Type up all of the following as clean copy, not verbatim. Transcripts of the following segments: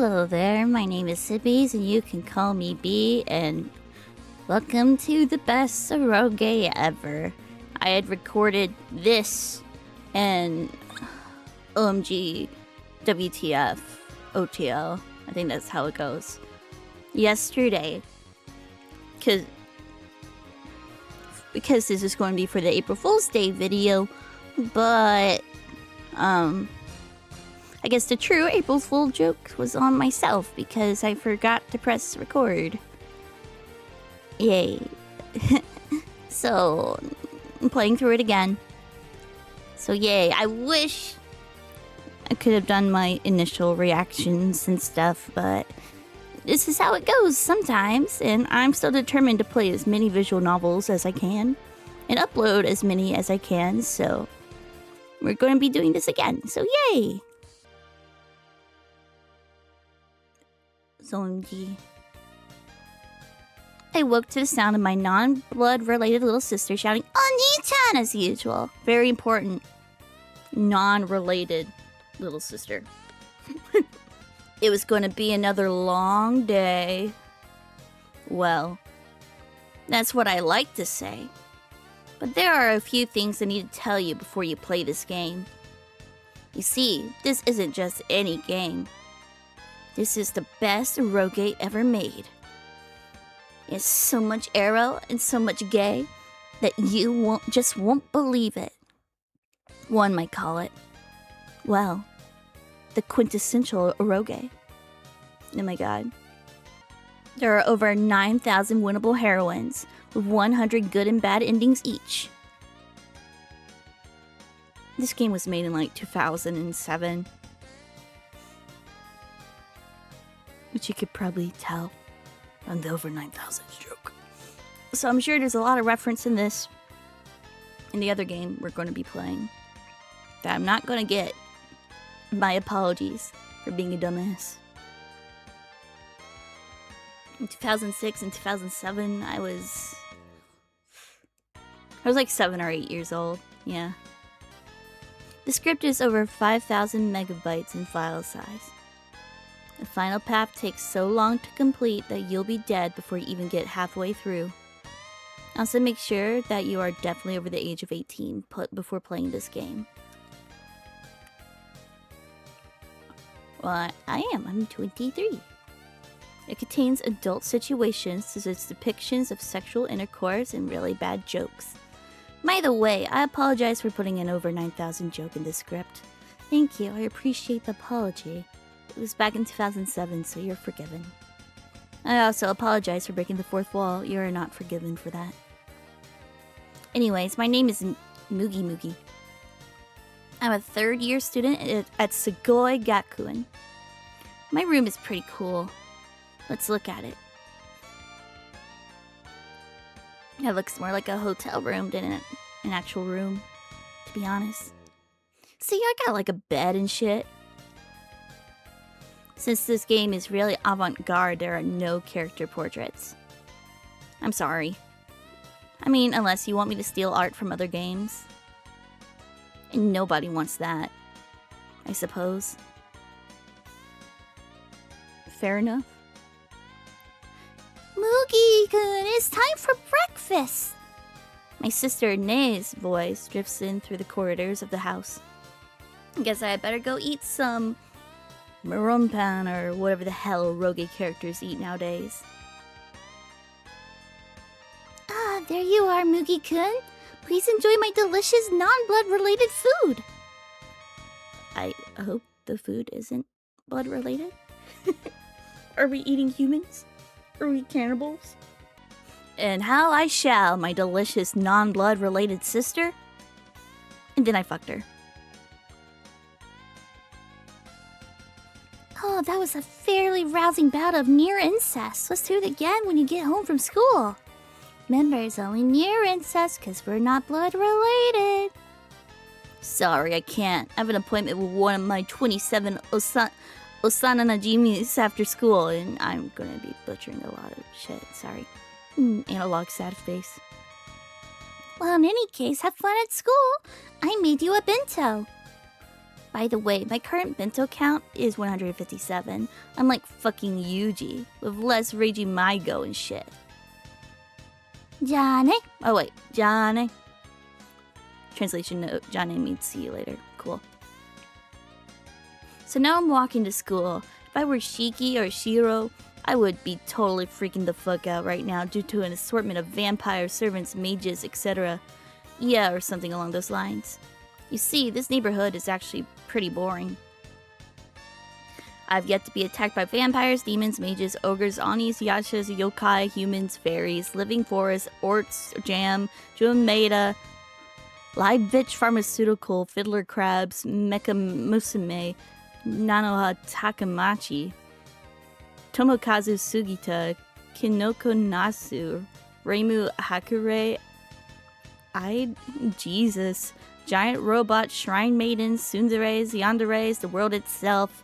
Hello there, my name is Spiciest and you can call me B, and welcome to the best eroge ever. I had recorded this and OMG, WTF, OTL, I think that's how it goes, yesterday. Because this is going to be for the April Fool's Day video, but I guess the true April Fool joke was on myself because I forgot to press record. Yay. So, I'm playing through it again. So yay, I wish I could have done my initial reactions and stuff, but this is how it goes sometimes, and I'm still determined to play as many visual novels as I can and upload as many as I can, so we're going to be doing this again, so yay! OMG. I woke to the sound of my non-blood related little sister shouting, "Oni-chan!" as usual. Very important. Non-related little sister. It was going to be another long day. Well, that's what I like to say. But there are a few things I need to tell you before you play this game. You see, this isn't just any game. This is the best eroge ever made. It's so much ero and so much gay that you won't believe it. One might call it, well, the quintessential eroge. Oh my god. There are over 9,000 winnable heroines, with 100 good and bad endings each. This game was made in like 2007. Which you could probably tell on the over 9,000 joke. So I'm sure there's a lot of reference in this, in the other game we're going to be playing, that I'm not going to get. My apologies for being a dumbass. In 2006 and 2007, I was like 7 or 8 years old, yeah. The script is over 5,000 megabytes in file size. The final path takes so long to complete that you'll be dead before you even get halfway through. Also make sure that you are definitely over the age of 18 before playing this game. Well, I am. I'm 23. It contains adult situations such as depictions of sexual intercourse and really bad jokes. By the way, I apologize for putting an over 9,000 joke in this script. Thank you, I appreciate the apology. It was back in 2007, so you're forgiven. I also apologize for breaking the fourth wall. You're not forgiven for that. Anyways, my name is Moogie. I'm a third-year student at Sugoi Gakuen. My room is pretty cool. Let's look at it. It looks more like a hotel room than an actual room, to be honest. See, I got like a bed and shit. Since this game is really avant-garde, there are no character portraits. I'm sorry. I mean, unless you want me to steal art from other games. And nobody wants that, I suppose. Fair enough. Moogie-kun, it's time for breakfast! My sister Ne's voice drifts in through the corridors of the house. I guess I had better go eat some Marumpan or whatever the hell eroge characters eat nowadays. Ah, there you are, Moogie-kun. Please enjoy my delicious non-blood related food. I hope the food isn't blood related. Are we eating humans? Are we cannibals? And how I shall, my delicious non-blood related sister. And then I fucked her. Oh, that was a fairly rousing bout of near incest. Let's do it again when you get home from school. Remember, it's only near incest because we're not blood related. Sorry, I can't. I have an appointment with one of my 27 Osana Najimis after school, and I'm gonna be butchering a lot of shit. Sorry. Analog sad face. Well, in any case, have fun at school. I made you a bento. By the way, my current bento count is 157. I'm like fucking Yuji, with less ragey Maigo and shit. Johnny? Oh wait, Johnny. Translation note, Johnny means see you later. Cool. So now I'm walking to school. If I were Shiki or Shiro, I would be totally freaking the fuck out right now due to an assortment of vampires, servants, mages, etc. Yeah, or something along those lines. You see, this neighborhood is actually pretty boring. I've yet to be attacked by vampires, demons, mages, ogres, onis, yashas, yokai, humans, fairies, living forests, orcs, jam, Junmeida, Leibvich pharmaceutical, fiddler crabs, mecha musume, Nanoha Takamachi, Tomokazu Sugita, Kinoko Nasu, Reimu Hakure, Jesus, giant robot, shrine maidens, tsunderes, yanderes, the world itself,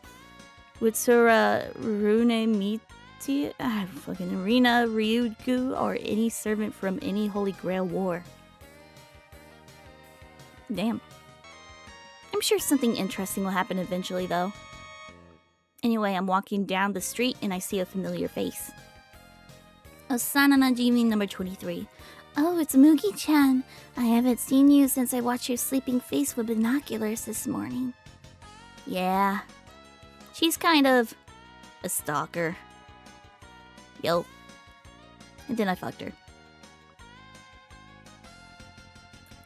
Witsura Rune Miti, fucking Rina, Ryugu, or any servant from any Holy Grail war. Damn. I'm sure something interesting will happen eventually, though. Anyway, I'm walking down the street and I see a familiar face. Osana Najimi number 23. Oh, it's Mugi-chan. I haven't seen you since I watched your sleeping face with binoculars this morning. Yeah. She's kind of a stalker. Yo. And then I fucked her.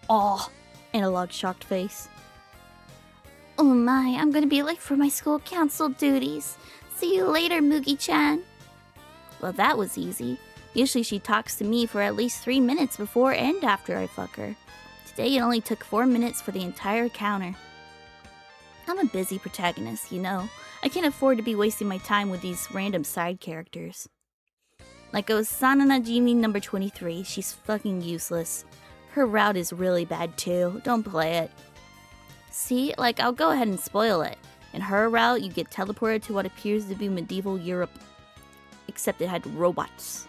Aw. Analog shocked face. Oh my, I'm gonna be late for my school council duties. See you later, Mugi-chan. Well, that was easy. Usually she talks to me for at least 3 minutes before and after I fuck her. Today it only took 4 minutes for the entire encounter. I'm a busy protagonist, you know. I can't afford to be wasting my time with these random side characters. Like Osana Najimi number 23, she's fucking useless. Her route is really bad too, don't play it. See, like, I'll go ahead and spoil it. In her route, you get teleported to what appears to be medieval Europe. Except it had robots.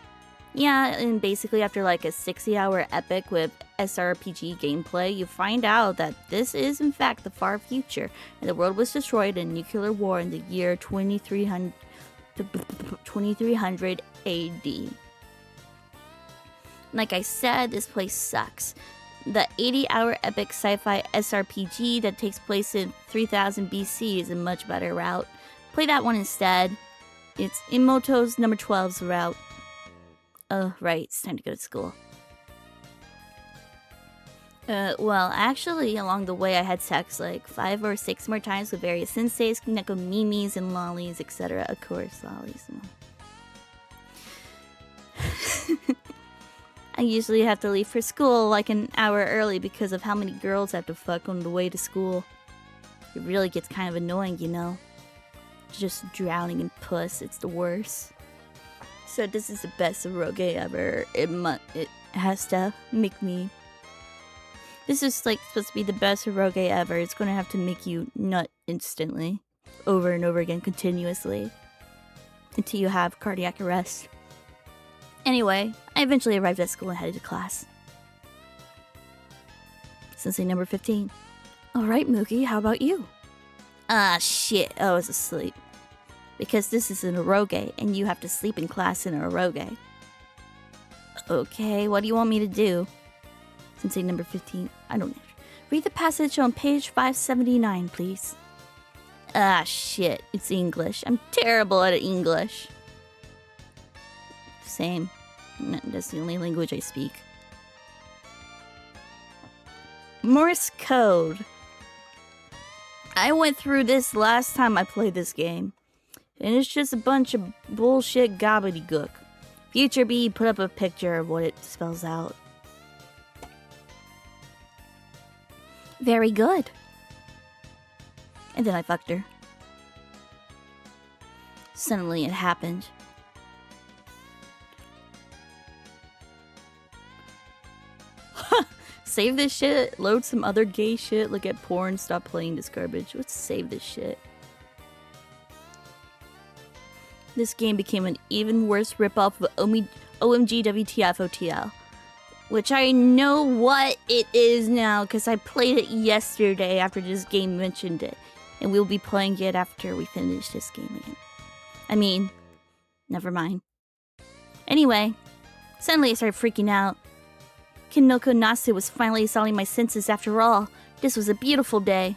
Yeah, and basically after like a 60-hour epic with SRPG gameplay, you find out that this is in fact the far future, and the world was destroyed in nuclear war in the year 2300 AD. Like I said, this place sucks. The 80-hour epic sci-fi SRPG that takes place in 3000 BC is a much better route. Play that one instead. It's Imoto's number 12's route. Oh, right, it's time to go to school. Well, actually, along the way I had sex like 5 or 6 more times with various senseis, nekomimis, and lollies, etc. Of course, lollies. I usually have to leave for school like an hour early because of how many girls I have to fuck on the way to school. It really gets kind of annoying, you know? Just drowning in puss, it's the worst. So this is the best eroge ever. It has to make me... This is like supposed to be the best eroge ever. It's gonna have to make you nut instantly. Over and over again, continuously. Until you have cardiac arrest. Anyway, I eventually arrived at school and headed to class. Sensei number 15. Alright, Mookie, how about you? Ah, shit, I was asleep. Because this is an eroge, and you have to sleep in class in an eroge. Okay, what do you want me to do? Sensei number 15. I don't know. Read the passage on page 579, please. Ah, shit, it's English. I'm terrible at English. Same. That's the only language I speak. Morse code. I went through this last time I played this game. And it's just a bunch of bullshit gobbledygook. Future B put up a picture of what it spells out. Very good. And then I fucked her. Suddenly it happened. Save this shit, load some other gay shit, look at porn, stop playing this garbage. Let's save this shit. This game became an even worse ripoff of OMG WTF OTL. Which I know what it is now, because I played it yesterday after this game mentioned it. and we'll be playing it after we finish this game again. I mean, never mind. Anyway, suddenly I started freaking out. Kinoko Nasu was finally assaulting my senses after all. This was a beautiful day.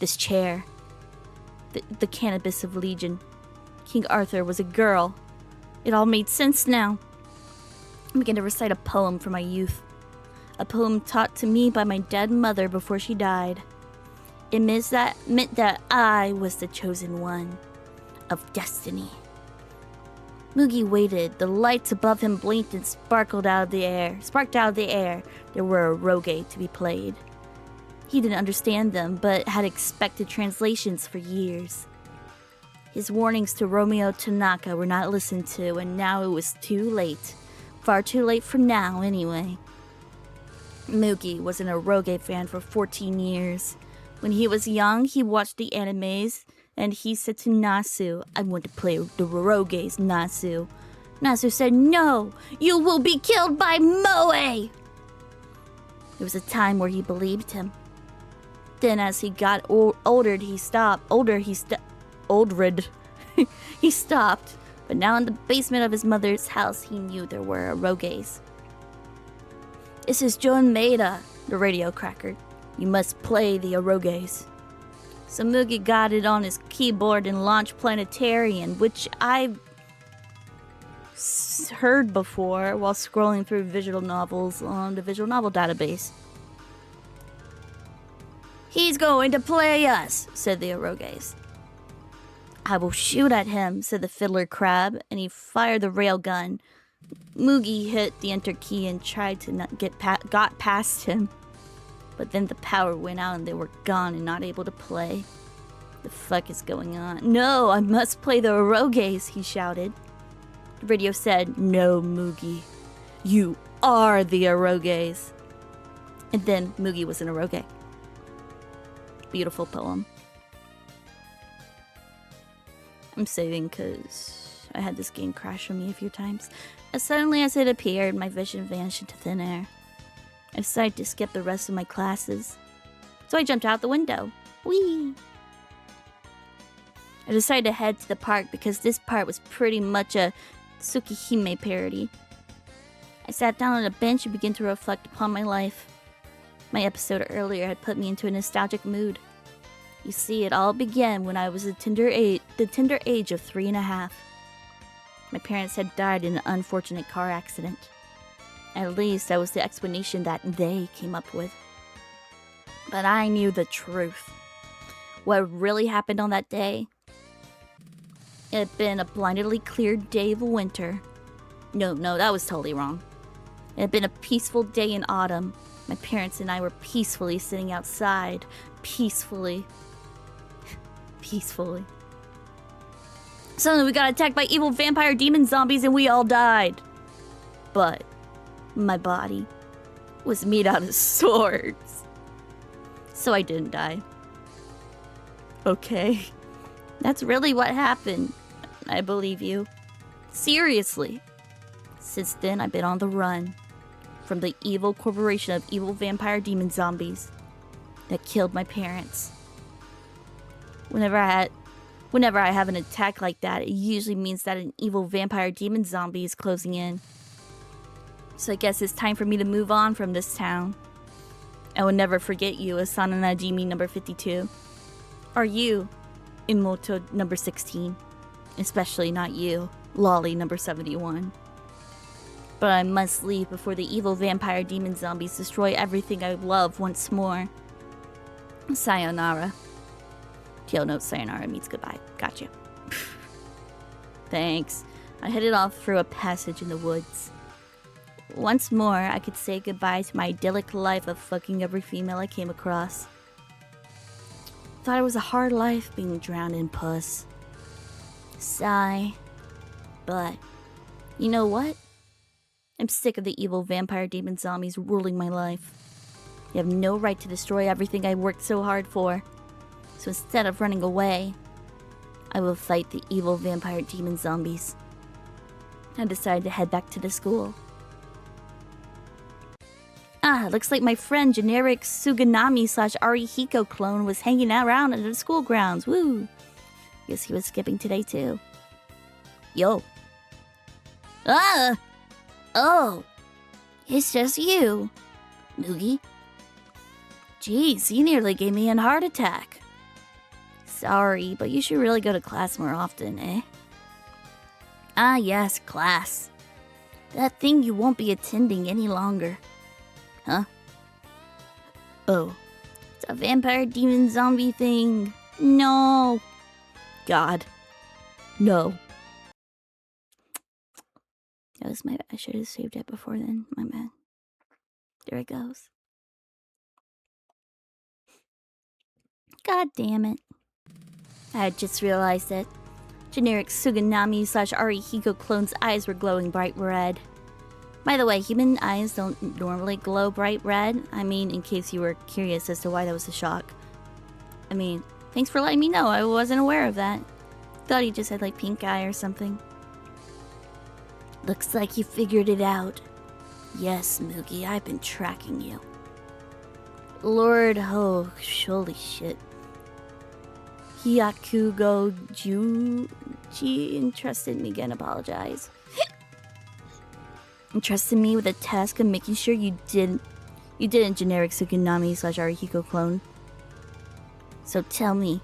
This chair. The cannabis of Legion. King Arthur was a girl. It all made sense now. I began to recite a poem from my youth. A poem taught to me by my dead mother before she died. It meant that I was the chosen one of destiny. Mugi waited. The lights above him blinked and sparked out of the air. There were eroge to be played. He didn't understand them, but had expected translations for years. His warnings to Romeo Tanaka were not listened to, and now it was too late. Far too late for now, anyway. Mugi was an eroge fan for 14 years. When he was young, he watched the animes, and he said to Nasu, "I want to play the eroges, Nasu." Nasu said, "No, you will be killed by Moe!" There was a time where he believed him. Then as he got older, he stopped. He stopped. But now in the basement of his mother's house, he knew there were eroges. "This is John Maeda," the radio crackered. "You must play the eroges." So Mugi got it on his keyboard and launched Planetarian, which I've heard before while scrolling through visual novels on the visual novel database. "He's going to play us," said the eroges. "I will shoot at him," said the fiddler crab, and he fired the railgun. Mugi hit the enter key and tried to not got past him. But then the power went out and they were gone and not able to play. The fuck is going on? "No, I must play the eroges," he shouted. The radio said, "No, Mugi. You are the eroges." And then Mugi was an eroge. Beautiful poem. I'm saving because I had this game crash on me a few times. As suddenly as it appeared, my vision vanished into thin air. I decided to skip the rest of my classes. So I jumped out the window. Whee! I decided to head to the park because this part was pretty much a Tsukihime parody. I sat down on a bench and began to reflect upon my life. My episode earlier had put me into a nostalgic mood. You see, it all began when I was the tender age of 3.5. My parents had died in an unfortunate car accident. At least that was the explanation that they came up with. But I knew the truth. What really happened on that day? It had been a blindingly clear day of winter. No, that was totally wrong. It had been a peaceful day in autumn. My parents and I were peacefully sitting outside. Peacefully. Suddenly we got attacked by evil vampire demon zombies and we all died. But my body was made out of swords. So I didn't die. Okay. That's really what happened. I believe you. Seriously. Since then, I've been on the run from the evil corporation of evil vampire demon zombies that killed my parents. Whenever I have an attack like that, it usually means that an evil vampire demon zombie is closing in. So I guess it's time for me to move on from this town. I will never forget you, Asana Najimi number 52. Or you, Imoto number 16. Especially not you, Lolly number 71. But I must leave before the evil vampire demon zombies destroy everything I love once more. Sayonara. Tail note, sayonara means goodbye. Gotcha. Thanks. I headed off through a passage in the woods. Once more, I could say goodbye to my idyllic life of fucking every female I came across. Thought it was a hard life being drowned in puss. Sigh. But, you know what? I'm sick of the evil vampire demon zombies ruling my life. They have no right to destroy everything I worked so hard for. So instead of running away, I will fight the evil vampire demon zombies. I decided to head back to the school. Ah, looks like my friend generic Suganami / Arihiko clone was hanging out around at the school grounds. Woo! Guess he was skipping today too. Yo. Ah! Oh! It's just you, Moogie. Jeez, you nearly gave me a heart attack. Sorry, but you should really go to class more often, eh? Ah yes, class. That thing you won't be attending any longer. Huh? Oh. It's a vampire demon zombie thing. No. God. No. That was my... I should have saved it before then. My bad. There it goes. God damn it. I had just realized that generic Suganami / Arihiko clone's eyes were glowing bright red. By the way, human eyes don't normally glow bright red. I mean, in case you were curious as to why that was a shock. I mean, thanks for letting me know. I wasn't aware of that. Thought he just had like pink eye or something. Looks like you figured it out. Yes, Moogie, I've been tracking you. Lord, oh, holy shit. Hyakugo Juji entrusted me again, apologize. Entrusted me with the task of making sure you didn't generic Suganami / Arihiko clone. So tell me,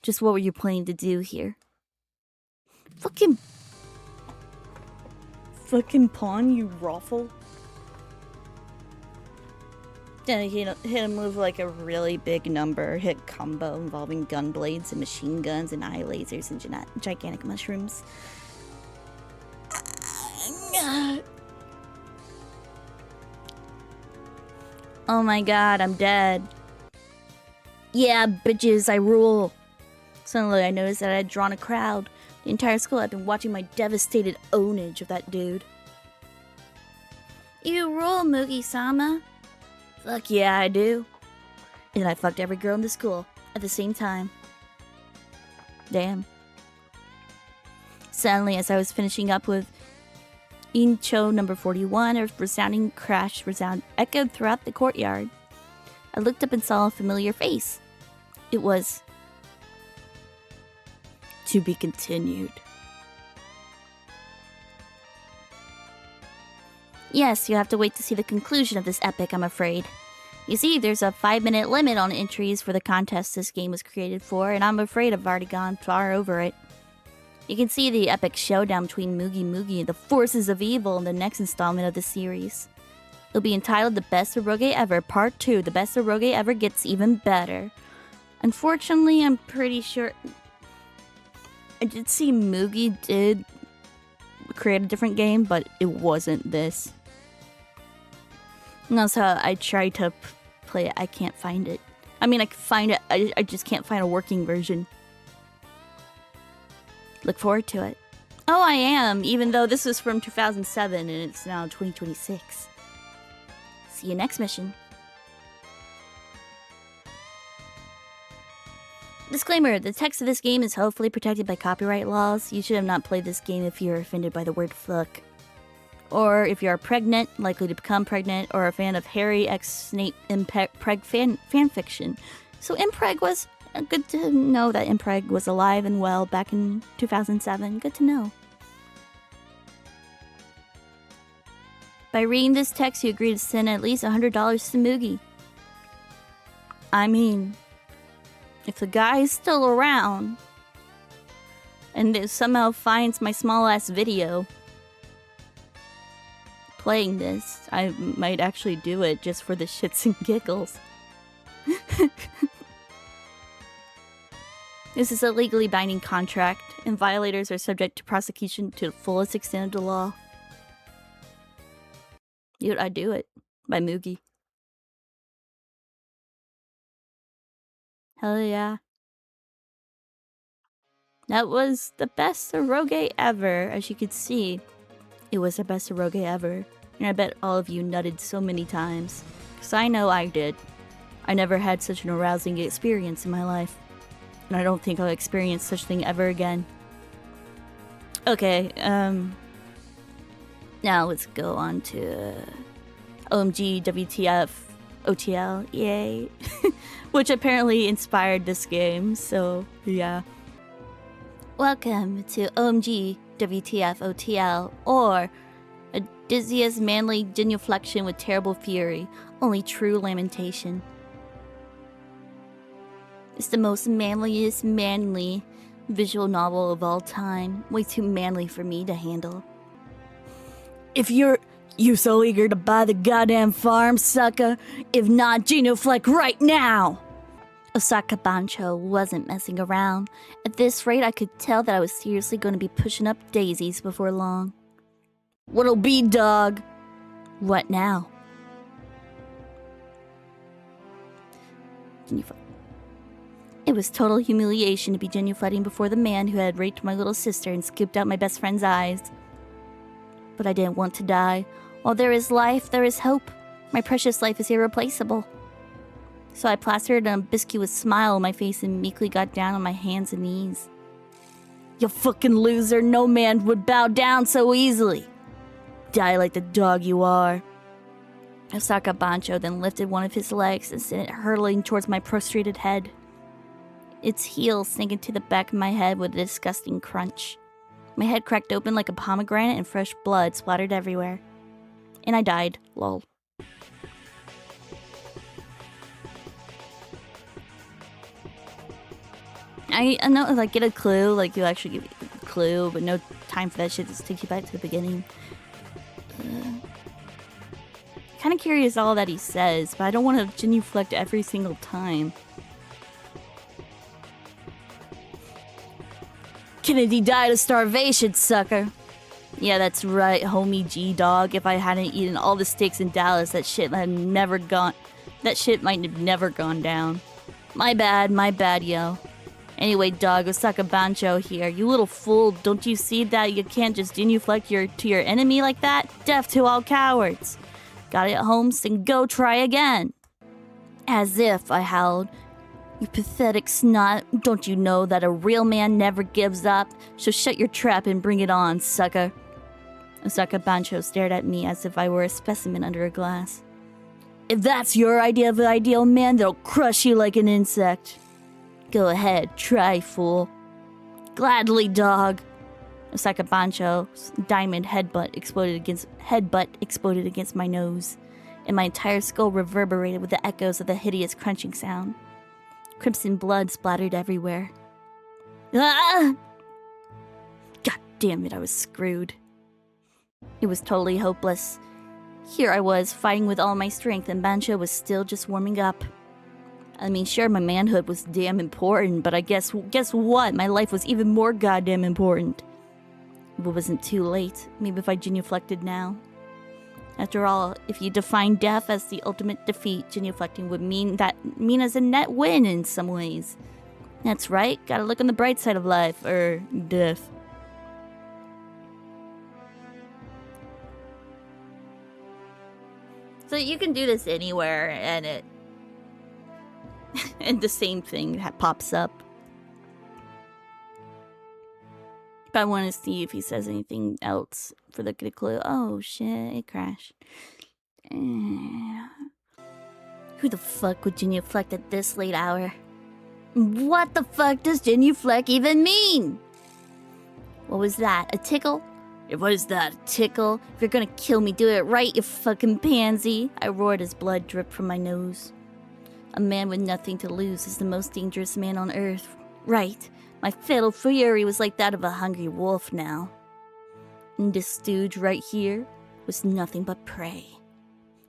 just what were you planning to do here? Fucking pawn, you raffle. Then hit him with like a really big number hit combo involving gun blades and machine guns and eye lasers and gigantic mushrooms. Oh my god, I'm dead. Yeah, bitches, I rule. Suddenly I noticed that I had drawn a crowd. The entire school had been watching my devastated ownage of that dude. You rule, Moogie-sama. Fuck yeah, I do. And I fucked every girl in the school at the same time. Damn. Suddenly, as I was finishing up with Incho number 41, a resounding crash echoed throughout the courtyard. I looked up and saw a familiar face. It was... to be continued. Yes, you have to wait to see the conclusion of this epic, I'm afraid. You see, there's a 5-minute limit on entries for the contest this game was created for, and I'm afraid I've already gone far over it. You can see the epic showdown between Moogie Moogie and the forces of evil in the next installment of the series. It'll be entitled The Best Eroge Ever, Part 2, The Best Eroge Ever Gets Even Better. Unfortunately, I'm pretty sure... I did see Moogie did create a different game, but it wasn't this. And that's how I tried to play it. I can't find it. I mean, I can find it. I just can't find a working version. Look forward to it. Oh, I am, even though this was from 2007 and it's now 2026. See you next mission. Disclaimer, the text of this game is hopefully protected by copyright laws. You should have not played this game if you're offended by the word fuck. Or if you are pregnant, likely to become pregnant, or a fan of Harry X Snape Impreg fanfiction. So Impreg was... good to know that Impreg was alive and well back in 2007. Good to know. By reading this text, you agree to send at least $100 to Moogie. I mean... if the guy is still around, and it somehow finds my small-ass video playing this, I might actually do it just for the shits and giggles. This is a legally binding contract, and violators are subject to prosecution to the fullest extent of the law. Dude, I'd do it. By Moogie. Hell yeah. That was the best eroge ever, as you could see. It was the best eroge ever, and I bet all of you nutted so many times. Because I know I did. I never had such an arousing experience in my life. And I don't think I'll experience such thing ever again. Okay, now let's go on to... OMG, WTF, OTL, yay. Which apparently inspired this game, so yeah. Welcome to OMG, WTF, OTL, or a dizziest manly genuflection with terrible fury, only true lamentation. It's the most manliest manly visual novel of all time. Way too manly for me to handle. If you so eager to buy the goddamn farm, sucker. If not, genuflect right now! Osaka Bancho wasn't messing around. At this rate, I could tell that I was seriously going to be pushing up daisies before long. What'll be, dog? What now? It was total humiliation to be genuflecting before the man who had raped my little sister and scooped out my best friend's eyes. But I didn't want to die. While there is life, there is hope. My precious life is irreplaceable. So I plastered a biscuitous smile on my face and meekly got down on my hands and knees. You fucking loser, no man would bow down so easily. Die like the dog you are. Osaka Bancho then lifted one of his legs and sent it hurtling towards my prostrated head. Its heel sank into the back of my head with a disgusting crunch. My head cracked open like a pomegranate and fresh blood splattered everywhere. And I died, lol. I know, like, get a clue, like, you actually give a clue, but no time for that shit, just takes you back to the beginning. Kind of curious all that he says, but I don't want to genuflect every single time. Kennedy died of starvation, sucker. Yeah, that's right, homie G-Dog. If I hadn't eaten all the steaks in Dallas, that shit might have never gone down. My bad, yo. Anyway, dog, Osaka Bancho here. You little fool, don't you see that you can't just genuflect to your enemy like that? Death to all cowards. Got it, Holmes? Then go try again. As if, I howled. You pathetic snot. Don't you know that a real man never gives up? So shut your trap and bring it on, sucker. Osaka Bancho stared at me as if I were a specimen under a glass. If that's your idea of the ideal man, that'll crush you like an insect. Go ahead, try, fool. Gladly, dog. Osaka Bancho's diamond headbutt exploded against my nose, and my entire skull reverberated with the echoes of the hideous crunching sound. Crimson blood splattered everywhere. Ah! God damn it, I was screwed. It was totally hopeless. Here I was, fighting with all my strength, and Bancho was still just warming up. I mean, sure, my manhood was damn important, but guess what? My life was even more goddamn important. If it wasn't too late, maybe if I genuflected now. After all, if you define death as the ultimate defeat, genuflecting would mean as a net win in some ways. That's right, gotta look on the bright side of life, or death. So you can do this anywhere, and and the same thing pops up. But I want to see if he says anything else for the clue. Oh shit, it crashed. Who the fuck would genuflect at this late hour? What the fuck does genuflect even mean? What was that, a tickle? If what is that, a tickle? If you're gonna kill me, do it right, you fucking pansy. I roared as blood dripped from my nose. A man with nothing to lose is the most dangerous man on earth. Right. My fatal fury was like that of a hungry wolf now. And this stooge right here was nothing but prey.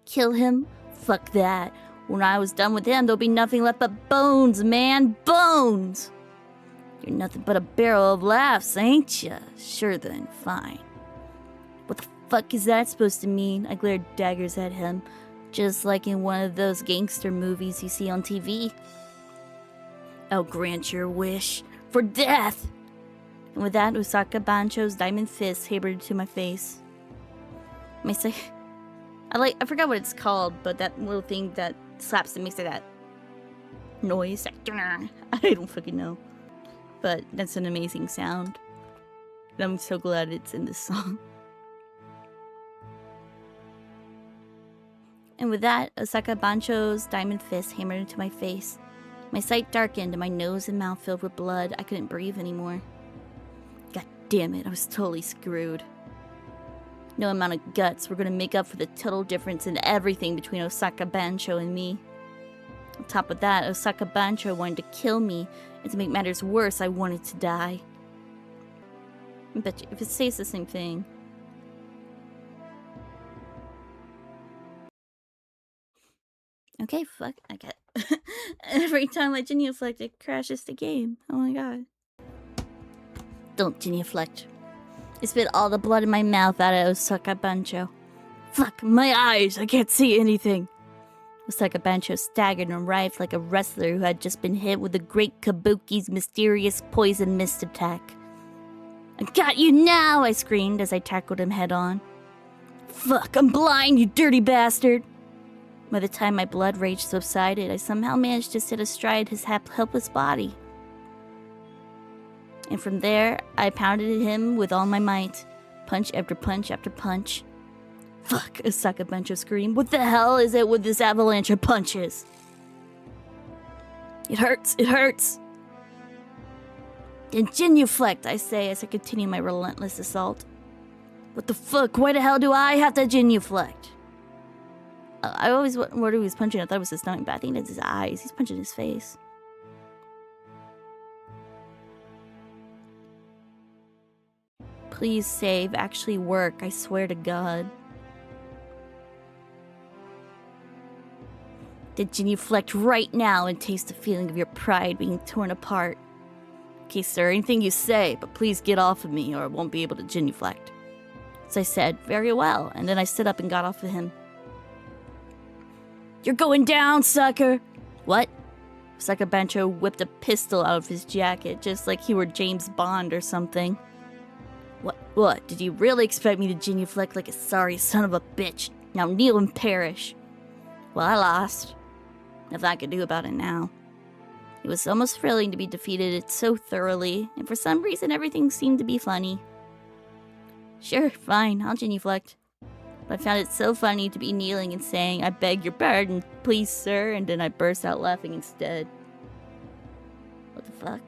Kill him? Fuck that. When I was done with him, there'll be nothing left but bones, man. Bones! You're nothing but a barrel of laughs, ain't ya? Sure then, fine. What the fuck is that supposed to mean? I glared daggers at him, just like in one of those gangster movies you see on TV. I'll grant your wish. For death! And with that, Osaka Bancho's diamond fist hammered to my face. I forgot what it's called, but that little thing that slaps and makes that noise. I don't fucking know. But that's an amazing sound. And I'm so glad it's in this song. And with that, Osaka Bancho's diamond fist hammered into my face. My sight darkened and my nose and mouth filled with blood. I couldn't breathe anymore. God damn it, I was totally screwed. No amount of guts were going to make up for the total difference in everything between Osaka Bancho and me. On top of that, Osaka Bancho wanted to kill me, and to make matters worse, I wanted to die. I bet you, if it says the same thing. Okay, fuck, I get every time I genuflect, it crashes the game. Oh my god. Don't genuflect. I spit all the blood in my mouth out of Osaka Bancho. Fuck, my eyes! I can't see anything! Osaka Bancho staggered and writhed like a wrestler who had just been hit with the great Kabuki's mysterious poison mist attack. I got you now! I screamed as I tackled him head on. Fuck, I'm blind, you dirty bastard! By the time my blood rage subsided, I somehow managed to sit astride his helpless body. And from there, I pounded him with all my might. Punch after punch after punch. Fuck, Osaka Bancho screamed. What the hell is it with this avalanche of punches? It hurts, it hurts. Then genuflect, I say as I continue my relentless assault. What the fuck, why the hell do I have to genuflect? I always wondered who he was punching. I thought it was his stomach, but I think that's his eyes. He's punching his face. Please save, actually work, I swear to God. Then genuflect right now and taste the feeling of your pride being torn apart. Okay, sir, anything you say, but please get off of me or I won't be able to genuflect. So I said, very well, and then I stood up and got off of him. You're going down, sucker! What? Osaka Bancho whipped a pistol out of his jacket, just like he were James Bond or something. What? Did you really expect me to genuflect like a sorry son of a bitch? Now kneel and perish. Well, I lost. Nothing I could do about it now. It was almost thrilling to be defeated so thoroughly, and for some reason everything seemed to be funny. Sure, fine, I'll genuflect. But I found it so funny to be kneeling and saying, I beg your pardon, please sir, and then I burst out laughing instead. What the fuck?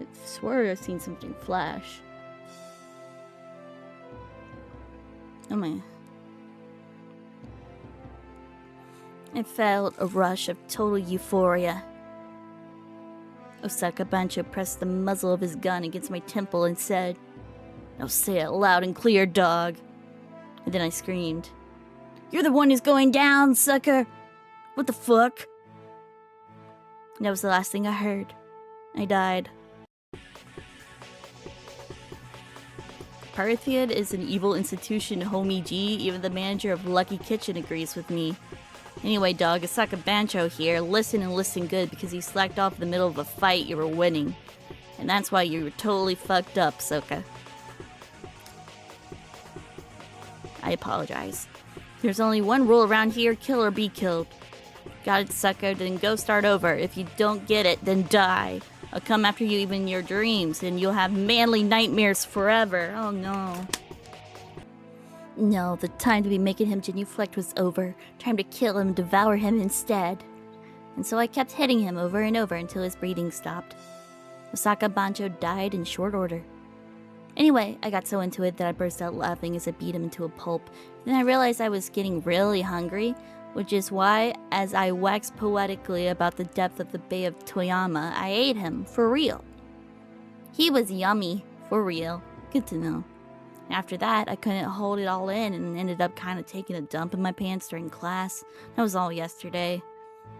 I swear I've seen something flash. Oh my. I felt a rush of total euphoria. Osaka Bancho pressed the muzzle of his gun against my temple and said, Now say it loud and clear, dog. And then I screamed, You're the one who's going down, sucker! What the fuck? And that was the last thing I heard. I died. Parthian is an evil institution, homie G. Even the manager of Lucky Kitchen agrees with me. Anyway, dog, Osaka Bancho here. Listen and listen good, because you slacked off in the middle of a fight you were winning. And that's why you were totally fucked up, Soka. I apologize. There's only one rule around here, kill or be killed. Got it, sucker, then go start over. If you don't get it, then die. I'll come after you even in your dreams, and you'll have manly nightmares forever. Oh no. No, the time to be making him genuflect was over. Time to kill him and devour him instead. And so I kept hitting him over and over until his breathing stopped. Osaka Bancho died in short order. Anyway, I got so into it that I burst out laughing as I beat him into a pulp. Then I realized I was getting really hungry, which is why, as I waxed poetically about the depth of the Bay of Toyama, I ate him, for real. He was yummy, for real. Good to know. After that, I couldn't hold it all in and ended up kind of taking a dump in my pants during class. That was all yesterday.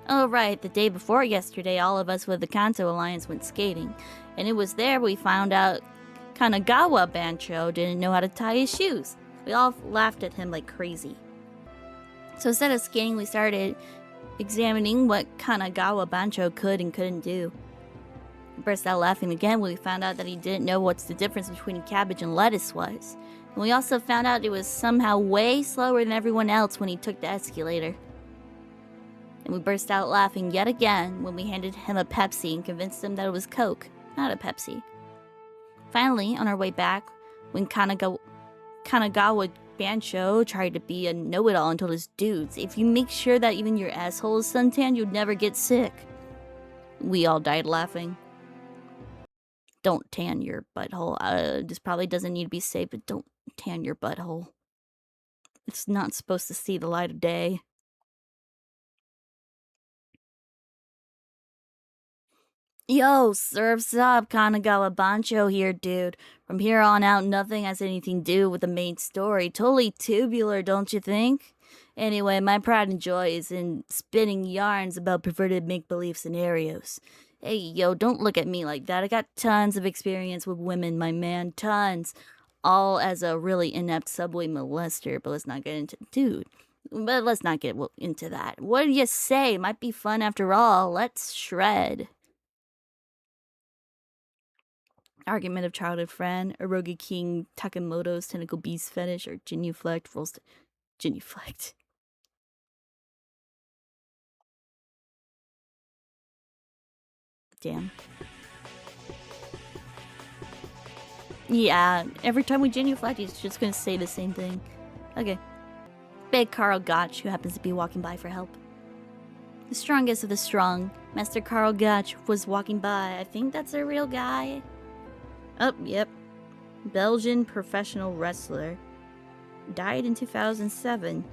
Oh right, the day before yesterday, all of us with the Kanto Alliance went skating. And it was there we found out Kanagawa Bancho didn't know how to tie his shoes. We all laughed at him like crazy. So instead of skating, we started examining what Kanagawa Bancho could and couldn't do. We burst out laughing again when we found out that he didn't know what's the difference between cabbage and lettuce was. And we also found out it was somehow way slower than everyone else when he took the escalator. And we burst out laughing yet again when we handed him a Pepsi and convinced him that it was Coke, not a Pepsi. Finally, on our way back, when Kanagawa Bancho tried to be a know-it-all and told his dudes, if you make sure that even your asshole is suntan, you'll never get sick. We all died laughing. Don't tan your butthole. This probably doesn't need to be safe, but don't tan your butthole. It's not supposed to see the light of day. Yo, surf's up, Kanagawa Bancho here, dude. From here on out, nothing has anything to do with the main story. Totally tubular, don't you think? Anyway, my pride and joy is in spinning yarns about perverted make-believe scenarios. Hey, yo, don't look at me like that. I got tons of experience with women, my man. Tons. All as a really inept subway molester, but let's not get into... Dude, but let's not get into that. What do you say? Might be fun after all. Let's shred. Argument of childhood friend, Eroge King Takemoto's tentacle beast fetish, or genuflect rolls to... Genuflect. Damn. Yeah, every time we genuflect, he's just gonna say the same thing. Okay. Big Carl Gotch, who happens to be walking by for help. The strongest of the strong, Master Carl Gotch, was walking by. I think that's a real guy. Oh, yep. Belgian professional wrestler. Died in 2007.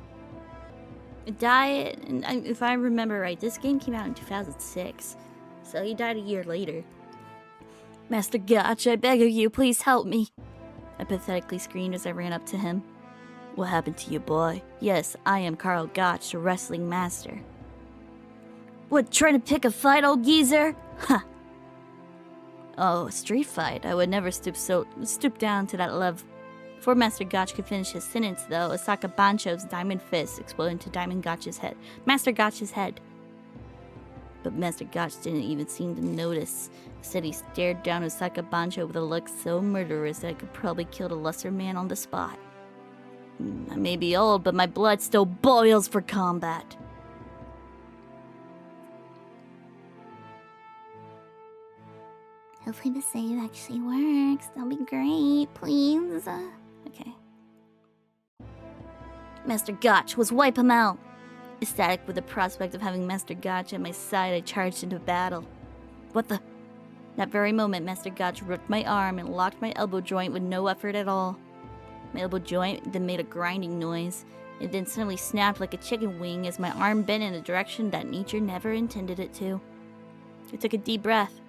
Died, and if I remember right, this game came out in 2006. So he died a year later. Master Gotch, I beg of you, please help me. I pathetically screamed as I ran up to him. What happened to you, boy? Yes, I am Carl Gotch, the wrestling master. What, trying to pick a fight, old geezer? Ha! Oh, a street fight. I would never stoop down to that level. Before Master Gotch could finish his sentence, though, Osaka Bancho's diamond fist exploded into Diamond Gotch's head. Master Gotch's head. But Master Gotch didn't even seem to notice. Instead, he stared down Osaka Bancho with a look so murderous that I could probably kill a lesser man on the spot. I may be old, but my blood still boils for combat. Hopefully the save actually works. That'll be great, please. Okay. Master Gotch was wipe him out. Ecstatic with the prospect of having Master Gotch at my side, I charged into battle. What the? That very moment, Master Gotch ripped my arm and locked my elbow joint with no effort at all. My elbow joint then made a grinding noise. It then suddenly snapped like a chicken wing as my arm bent in a direction that nature never intended it to. I took a deep breath.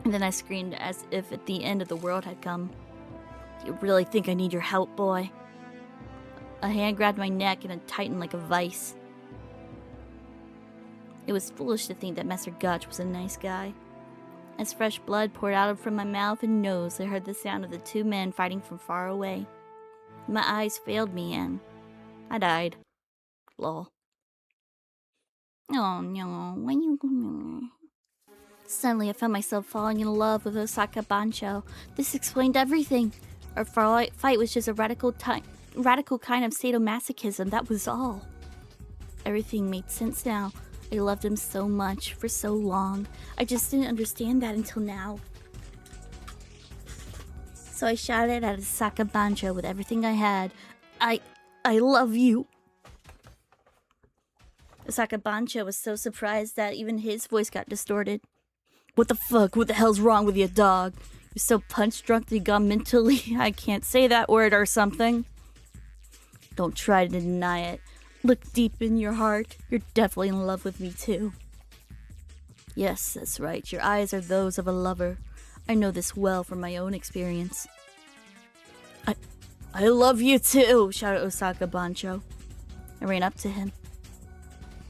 And then I screamed as if at the end of the world had come. Do you really think I need your help, boy? A hand grabbed my neck and it tightened like a vice. It was foolish to think that Master Gotch was a nice guy. As fresh blood poured out from my mouth and nose, I heard the sound of the two men fighting from far away. My eyes failed me and I died. Lol. Oh no, why you... Suddenly, I found myself falling in love with Osaka Bancho. This explained everything. Our fight was just a radical kind of sadomasochism, that was all. Everything made sense now. I loved him so much, for so long. I just didn't understand that until now. So I shouted at Osaka Bancho with everything I had. I love you. Osaka Bancho was so surprised that even his voice got distorted. What the fuck? What the hell's wrong with you, dog? You're so punch drunk that you got mentally... I can't say that word or something. Don't try to deny it. Look deep in your heart. You're definitely in love with me, too. Yes, that's right. Your eyes are those of a lover. I know this well from my own experience. I love you, too, shouted Osaka Bancho. I ran up to him.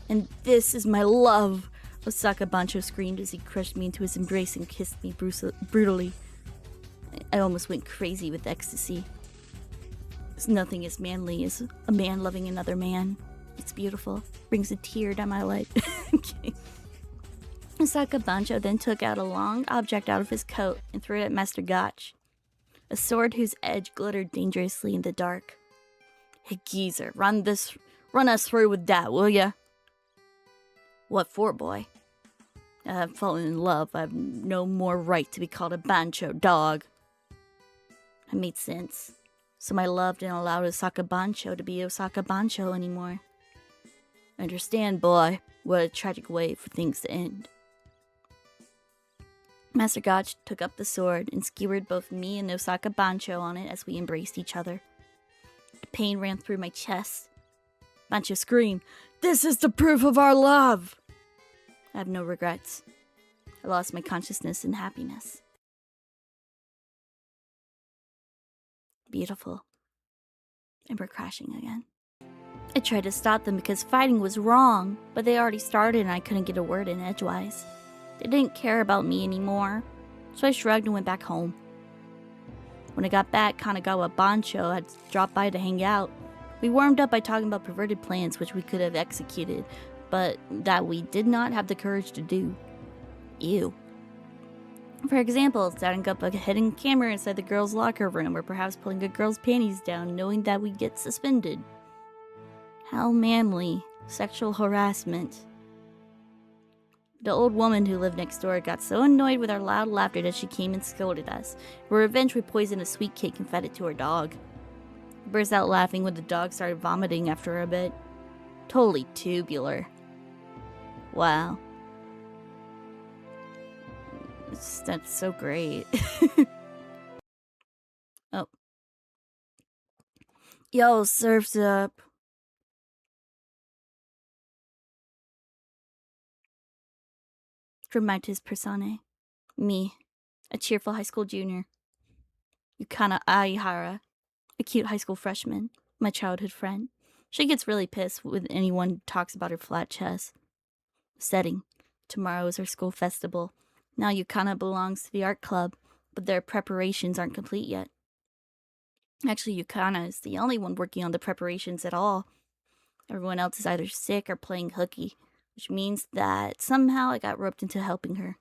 And this is my love. Osaka Bancho screamed as he crushed me into his embrace and kissed me brutally. I almost went crazy with ecstasy. There's nothing as manly as a man loving another man. It's beautiful. Brings a tear down my leg. Okay. Osaka Bancho then took out a long object out of his coat and threw it at Master Gotch. A sword whose edge glittered dangerously in the dark. Hey geezer, run us through with that, will ya? What for, boy? I've fallen in love. I have no more right to be called a Bancho dog. It made sense. So my love didn't allow Osaka Bancho to be Osaka Bancho anymore. Understand, boy, what a tragic way for things to end. Master Gotch took up the sword and skewered both me and Osaka Bancho on it as we embraced each other. The pain ran through my chest. Bancho screamed, "This is the proof of our love!" I have no regrets. I lost my consciousness in happiness. Beautiful. And we're crashing again. I tried to stop them because fighting was wrong, but they already started and I couldn't get a word in edgewise. They didn't care about me anymore, so I shrugged and went back home. When I got back, Kanagawa Bancho had dropped by to hang out. We warmed up by talking about perverted plans which we could have executed, but that we did not have the courage to do. Ew. For example, setting up a hidden camera inside the girls' locker room, or perhaps pulling a girl's panties down knowing that we'd get suspended. How manly. Sexual harassment. The old woman who lived next door got so annoyed with our loud laughter that she came and scolded us. For revenge, we poisoned a sweet cake and fed it to her dog. We burst out laughing when the dog started vomiting after a bit. Totally tubular. Wow. That's so great. Oh. Yo, surf's up. Dramatis personae. Me, a cheerful high school junior. Yukana Aihara, a cute high school freshman, my childhood friend. She gets really pissed when anyone talks about her flat chest. Setting. Tomorrow is her school festival. Now Yukana belongs to the art club, but their preparations aren't complete yet. Actually, Yukana is the only one working on the preparations at all. Everyone else is either sick or playing hooky, which means that somehow I got roped into helping her.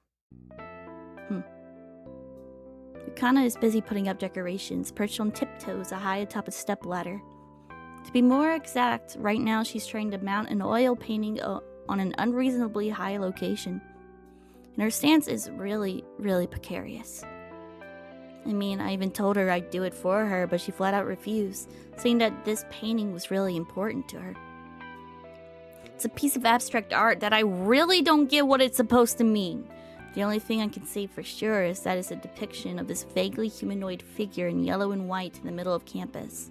Yukana is busy putting up decorations, perched on tiptoes high atop a stepladder. To be more exact, right now she's trying to mount an oil painting on an unreasonably high location. And her stance is really, really precarious. I mean, I even told her I'd do it for her, but she flat out refused, saying that this painting was really important to her. It's a piece of abstract art that I really don't get what it's supposed to mean. The only thing I can say for sure is that it's a depiction of this vaguely humanoid figure in yellow and white in the middle of campus.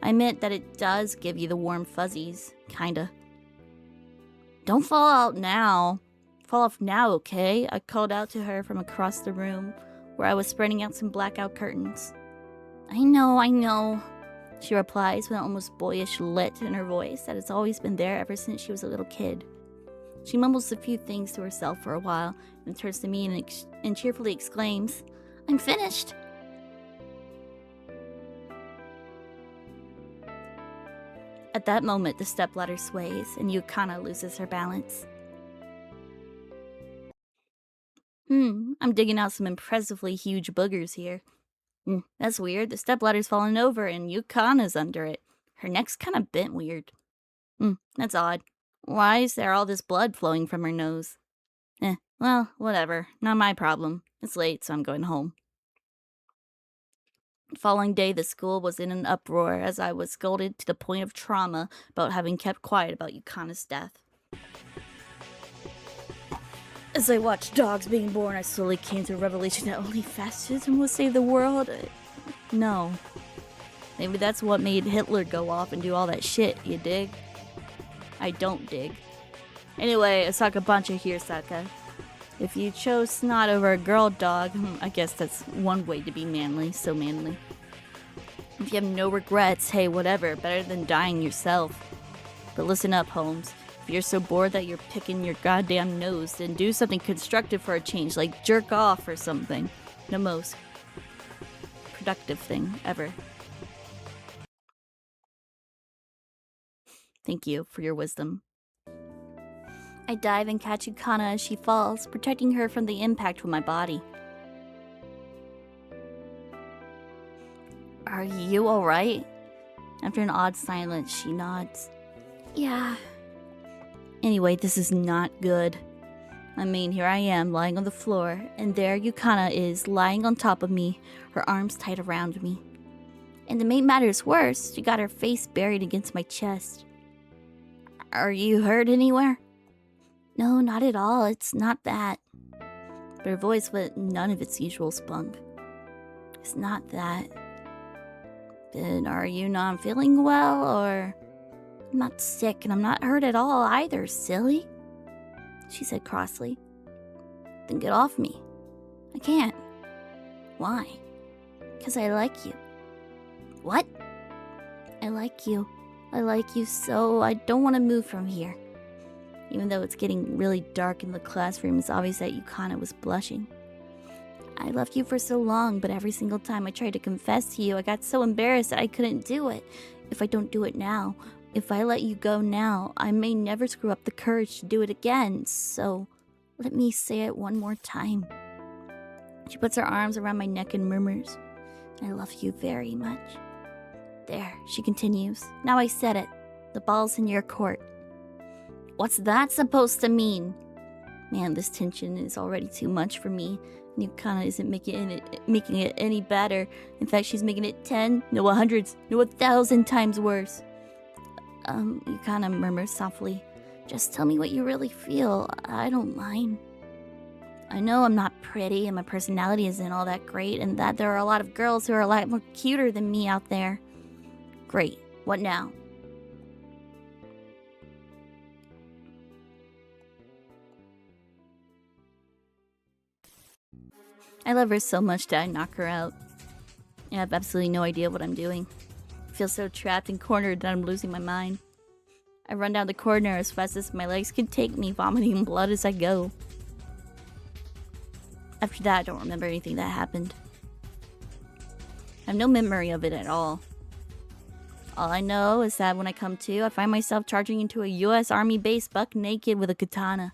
I admit that it does give you the warm fuzzies, kinda. Don't fall out now. Fall off now, okay? I called out to her from across the room, where I was spreading out some blackout curtains. I know, she replies with an almost boyish lilt in her voice that has always been there ever since she was a little kid. She mumbles a few things to herself for a while, and turns to me and cheerfully exclaims, "I'm finished!" At that moment, the stepladder sways, and Yukana loses her balance. I'm digging out some impressively huge boogers here. That's weird. The stepladder's fallen over, and Yukana's under it. Her neck's kinda bent weird. That's odd. Why is there all this blood flowing from her nose? Well, whatever. Not my problem. It's late, so I'm going home. The following day, the school was in an uproar as I was scolded to the point of trauma about having kept quiet about Yukana's death. As I watched dogs being born, I slowly came to a revelation that only fascism will save the world. No. Maybe that's what made Hitler go off and do all that shit, you dig? I don't dig. Anyway, Osaka Bancho here, Saka. If you chose snot over a girl dog, I guess that's one way to be manly, so manly. If you have no regrets, hey, whatever, better than dying yourself. But listen up, Holmes. If you're so bored that you're picking your goddamn nose, then do something constructive for a change, like jerk off or something. The most productive thing ever. Thank you for your wisdom. I dive and catch Yukana as she falls, protecting her from the impact with my body. Are you alright? After an odd silence, she nods. Yeah. Anyway, this is not good. I mean, here I am, lying on the floor, and there Yukana is, lying on top of me, her arms tight around me. And to make matters worse, she got her face buried against my chest. Are you hurt anywhere? No, not at all, it's not that. But her voice was none of its usual spunk. It's not that. Then are you not feeling well, or... I'm not sick, and I'm not hurt at all either, silly. She said crossly. Then get off me. I can't. Why? Because I like you. What? I like you. I like you so I don't want to move from here. Even though it's getting really dark in the classroom, it's obvious that Yukana was blushing. I loved you for so long, but every single time I tried to confess to you, I got so embarrassed that I couldn't do it. If I don't do it now, if I let you go now, I may never screw up the courage to do it again, so let me say it one more time. She puts her arms around my neck and murmurs, I love you very much. There, she continues. Now I said it. The ball's in your court. What's that supposed to mean? Man, this tension is already too much for me. Yukana isn't making it any better. In fact, she's making it 10, no 100s, no 1,000 times worse. Yukana murmurs softly. Just tell me what you really feel. I don't mind. I know I'm not pretty and my personality isn't all that great and that there are a lot of girls who are a lot more cuter than me out there. Great. What now? I love her so much that I knock her out. I have absolutely no idea what I'm doing. I feel so trapped and cornered that I'm losing my mind. I run down the corridor as fast as my legs can take me, vomiting blood as I go. After that, I don't remember anything that happened. I have no memory of it at all. All I know is that when I come to, I find myself charging into a US Army base buck naked with a katana.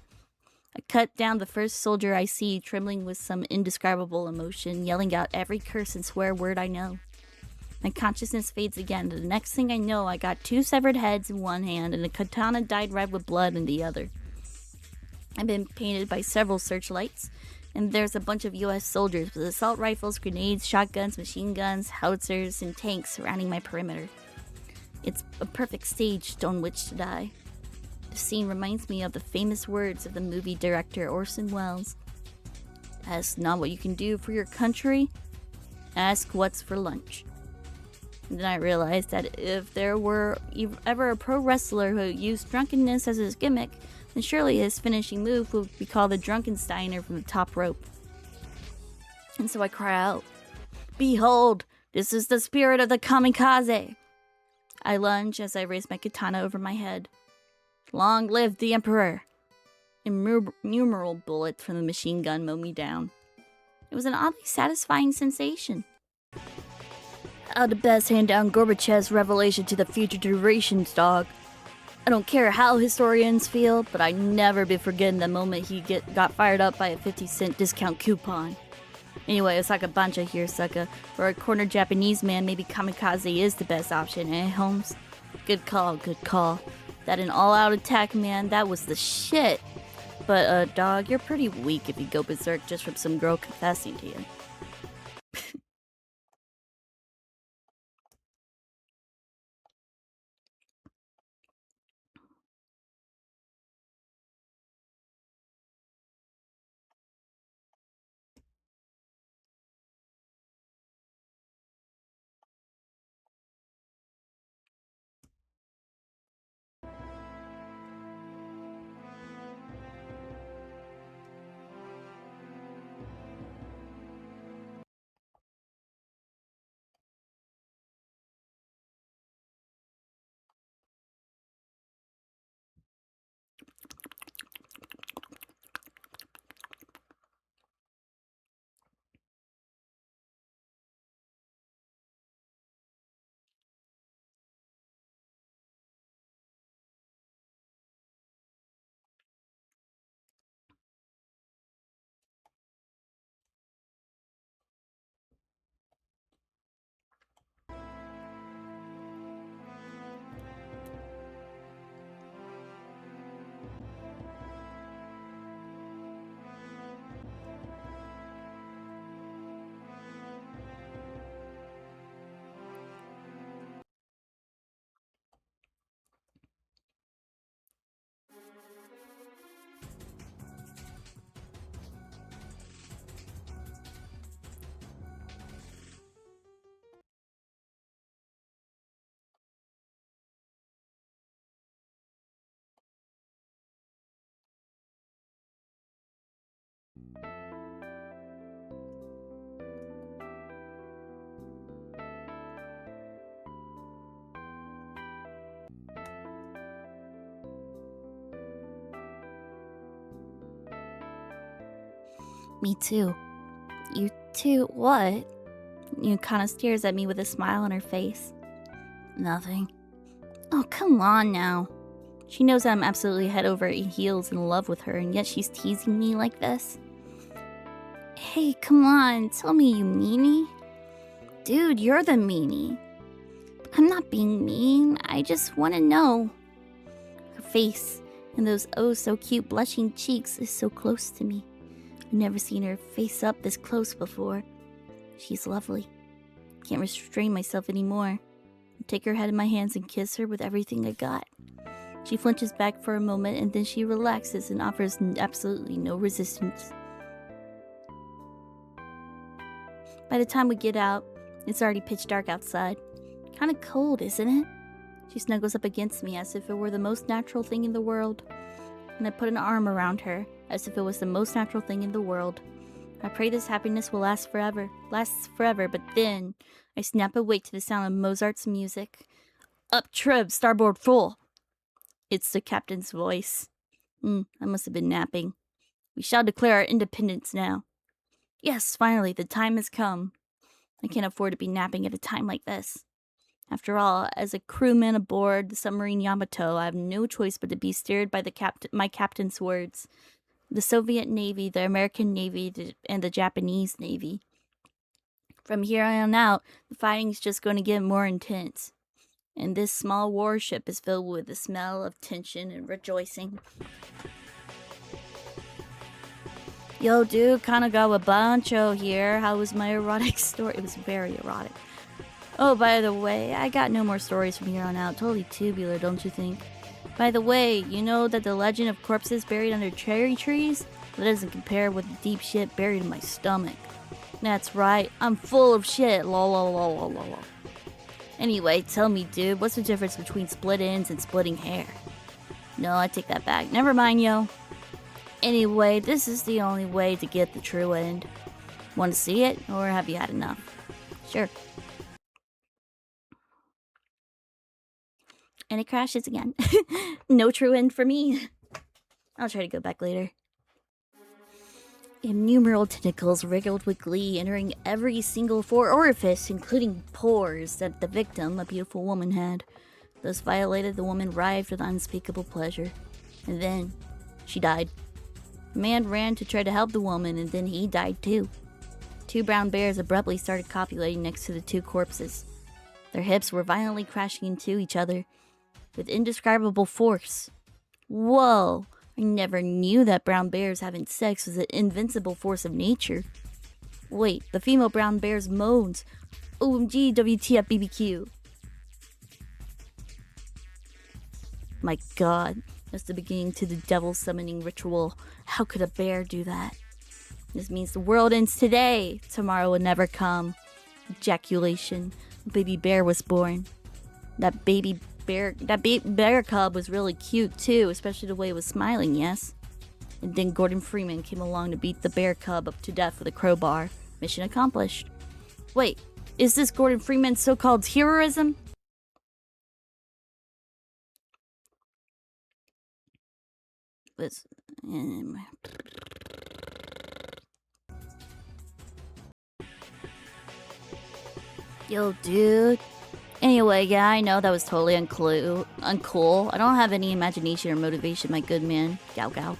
I cut down the first soldier I see, trembling with some indescribable emotion, yelling out every curse and swear word I know. My consciousness fades again, and the next thing I know, I got 2 severed heads in one hand and a katana dyed red with blood in the other. I've been painted by several searchlights, and there's a bunch of US soldiers with assault rifles, grenades, shotguns, machine guns, howitzers, and tanks surrounding my perimeter. It's a perfect stage on which to die. The scene reminds me of the famous words of the movie director Orson Welles. Ask not what you can do for your country, ask what's for lunch. And then I realized that if there were ever a pro wrestler who used drunkenness as his gimmick, then surely his finishing move would be called the Drunkensteiner from the top rope. And so I cry out, Behold, this is the spirit of the kamikaze! I lunge as I raise my katana over my head. Long live the Emperor! Innumerable bullets from the machine gun mow me down. It was an oddly satisfying sensation. How to best hand down Gorbachev's revelation to the future generations, dog. I don't care how historians feel, but I never be forgetting the moment he got fired up by a 50-cent discount coupon. Anyway, Osaka Bancha here, sucker. For a cornered Japanese man, maybe kamikaze is the best option, eh, Holmes? Good call, good call. That an all-out attack, man, that was the shit. But, dog, you're pretty weak if you go berserk just from some girl confessing to you. Me too. You too? What? You kind of stares at me with a smile on her face. Nothing. Oh, come on now. She knows that I'm absolutely head over heels in love with her, and yet she's teasing me like this. Hey, come on, tell me, you meanie. Dude, you're the meanie. I'm not being mean, I just want to know. Her face and those oh so cute blushing cheeks is so close to me. I've never seen her face up this close before. She's lovely. Can't restrain myself anymore. I take her head in my hands and kiss her with everything I got. She flinches back for a moment and then she relaxes and offers absolutely no resistance. By the time we get out, it's already pitch dark outside. Kinda cold, isn't it? She snuggles up against me as if it were the most natural thing in the world. And I put an arm around her as if it was the most natural thing in the world. I pray this happiness will lasts forever, but then I snap awake to the sound of Mozart's music. Up trib, starboard full. It's the captain's voice. I must have been napping. We shall declare our independence now. Yes, finally, the time has come. I can't afford to be napping at a time like this. After all, as a crewman aboard the submarine Yamato, I have no choice but to be steered by my captain's words. The Soviet Navy, the American Navy, and the Japanese Navy. From here on out, the fighting's just going to get more intense. And this small warship is filled with the smell of tension and rejoicing. Yo, dude, Kanagawa Bancho here. How was my erotic story? It was very erotic. Oh, by the way, I got no more stories from here on out. Totally tubular, don't you think? By the way, you know that the legend of corpses buried under cherry trees? That doesn't compare with the deep shit buried in my stomach. That's right, I'm full of shit, lol lol lol lol lol. Anyway, tell me, dude, what's the difference between split ends and splitting hair? No, I take that back. Never mind, yo. Anyway, this is the only way to get the true end. Want to see it, or have you had enough? Sure. And it crashes again. No true end for me. I'll try to go back later. Innumerable tentacles wriggled with glee, entering every single orifice, including pores, that the victim, a beautiful woman, had. Thus violated, the woman writhed with unspeakable pleasure. And then, she died. The man ran to try to help the woman, and then he died too. 2 brown bears abruptly started copulating next to the 2 corpses. Their hips were violently crashing into each other with indescribable force. Whoa! I never knew that brown bears having sex was an invincible force of nature. Wait, the female brown bear's moans. OMG, WTF, BBQ. My god, that's the beginning to the devil summoning ritual. How could a bear do that? This means the world ends today. Tomorrow will never come. Ejaculation. A baby bear was born. That bear cub was really cute too, especially the way it was smiling, yes? And then Gordon Freeman came along to beat the bear cub up to death with a crowbar. Mission accomplished. Wait, is this Gordon Freeman's so-called heroism? Yo, dude. Anyway, yeah, I know that was totally uncool. I don't have any imagination or motivation, my good man. Gow gow.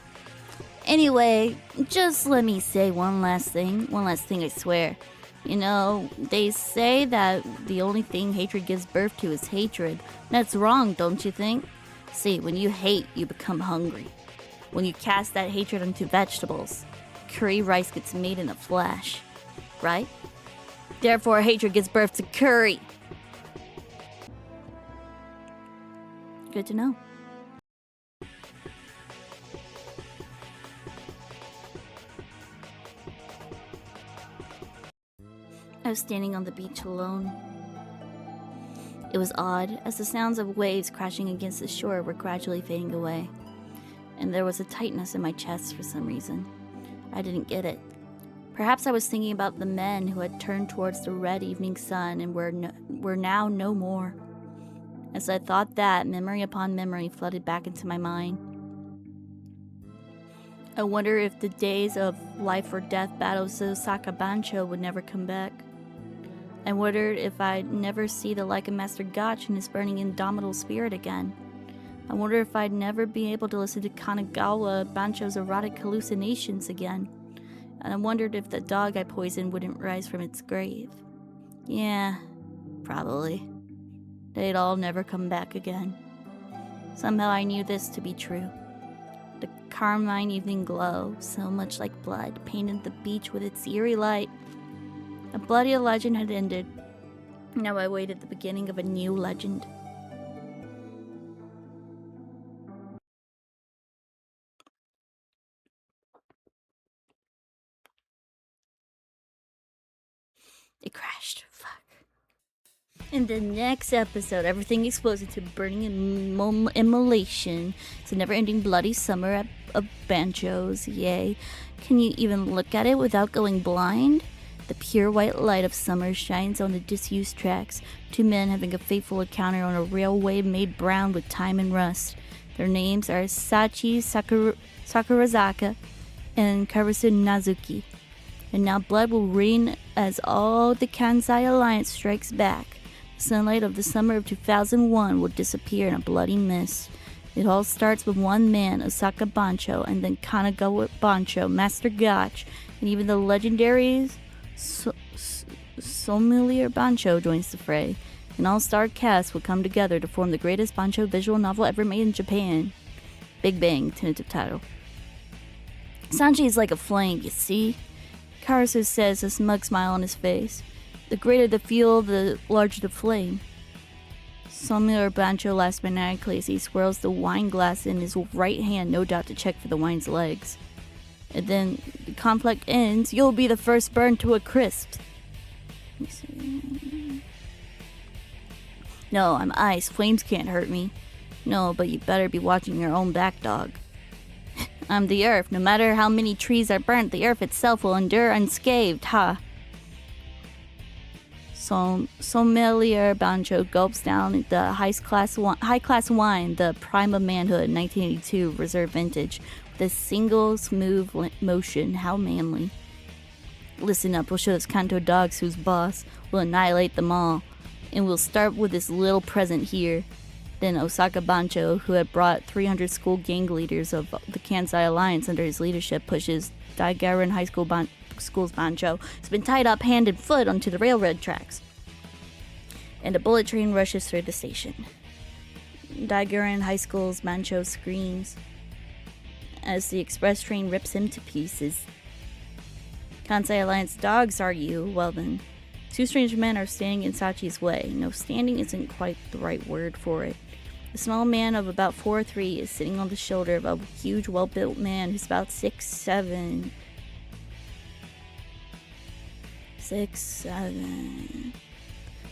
Anyway, just let me say one last thing. One last thing, I swear. You know, they say that the only thing hatred gives birth to is hatred. That's wrong, don't you think? See, when you hate, you become hungry. When you cast that hatred onto vegetables, curry rice gets made in a flash. Right? Therefore, hatred gives birth to curry. Good to know. I was standing on the beach alone. It was odd, as the sounds of waves crashing against the shore were gradually fading away, and there was a tightness in my chest for some reason. I I didn't get it. Perhaps I was thinking about the men who had turned towards the red evening sun and were now no more. As I thought that, memory upon memory flooded back into my mind. I wonder if the days of life or death battles of Osaka Bancho would never come back. I wondered if I'd never see the like of Master Gotch and his burning indomitable spirit again. I wonder if I'd never be able to listen to Kanagawa Bancho's erotic hallucinations again. And I wondered if the dog I poisoned wouldn't rise from its grave. Yeah, probably. They'd all never come back again. Somehow I knew this to be true. The carmine evening glow, so much like blood, painted the beach with its eerie light. A bloody legend had ended. Now I awaited the beginning of a new legend. It crashed. Fuck. In the next episode, everything explodes into burning and immolation. It's a never-ending bloody summer of banjos. Yay. Can you even look at it without going blind? The pure white light of summer shines on the disused tracks. Two men having a fateful encounter on a railway made brown with time and rust. Their names are Sachi Sakurazaka and Karasu Nazuki. And now blood will reign as all the Kansai Alliance strikes back. The sunlight of the summer of 2001 will disappear in a bloody mist. It all starts with one man, Osaka Bancho, and then Kanagawa Bancho, Master Gotch, and even the legendary Sommelier Bancho joins the fray. An all-star cast will come together to form the greatest Bancho visual novel ever made in Japan. Big Bang, tentative title. Sanji is like a flame, you see? Karasu says, a smug smile on his face. The greater the fuel, the larger the flame. Sommelier Bancho laughs maniacally as he swirls the wine glass in his right hand, no doubt to check for the wine's legs. And then the conflict ends. You'll be the first burned to a crisp. Let me see. No, I'm ice. Flames can't hurt me. No, but you better be watching your own back, dog. I'm the earth. No matter how many trees are burnt, the earth itself will endure unscathed, ha! Sommelier Bancho gulps down the high-class wine, the prime of manhood, 1982 reserve vintage, with a single smooth motion. How manly. Listen up, we'll show those Kanto dogs who's boss. We'll annihilate them all. And we'll start with this little present here. Then Osaka Bancho, who had brought 300 school gang leaders of the Kansai Alliance under his leadership, pushes Daigaran High School's Bancho, has been tied up hand and foot onto the railroad tracks. And a bullet train rushes through the station. Daigaran High School's Bancho screams as the express train rips him to pieces. Kansai Alliance dogs, are you? Well then. Two strange men are standing in Sachi's way. No, standing isn't quite the right word for it. A small man of about 4'3" is sitting on the shoulder of a huge, well-built man who's about 6'7". 6'7".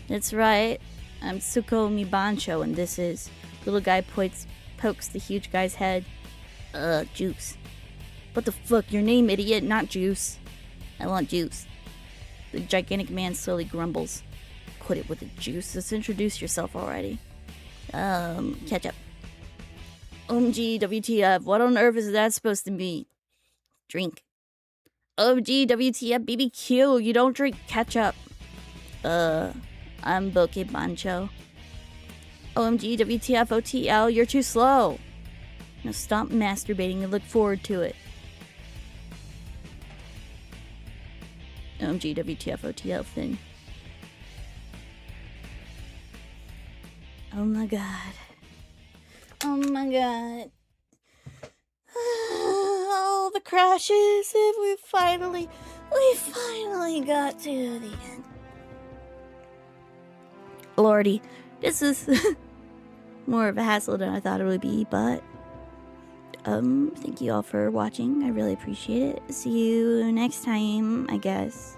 That's right. I'm Tsukomi Bancho, and this is... Little guy pokes the huge guy's head. Juice. What the fuck? Your name, idiot, not Juice. I want juice. The gigantic man slowly grumbles. Quit it with the juice. Let's introduce yourself already. Ketchup. OMG, WTF. What on earth is that supposed to be? Drink. OMG, WTF, BBQ. You don't drink ketchup. I'm Bokeh Bancho. OMG, WTF, OTL. You're too slow. Now stop masturbating and look forward to it. OMG, WTF, OTL thing. Oh my god. Oh my god. All the crashes. We finally got to the end. Lordy, this is more of a hassle than I thought it would be, but thank you all for watching. I really appreciate it. See you next time, I guess.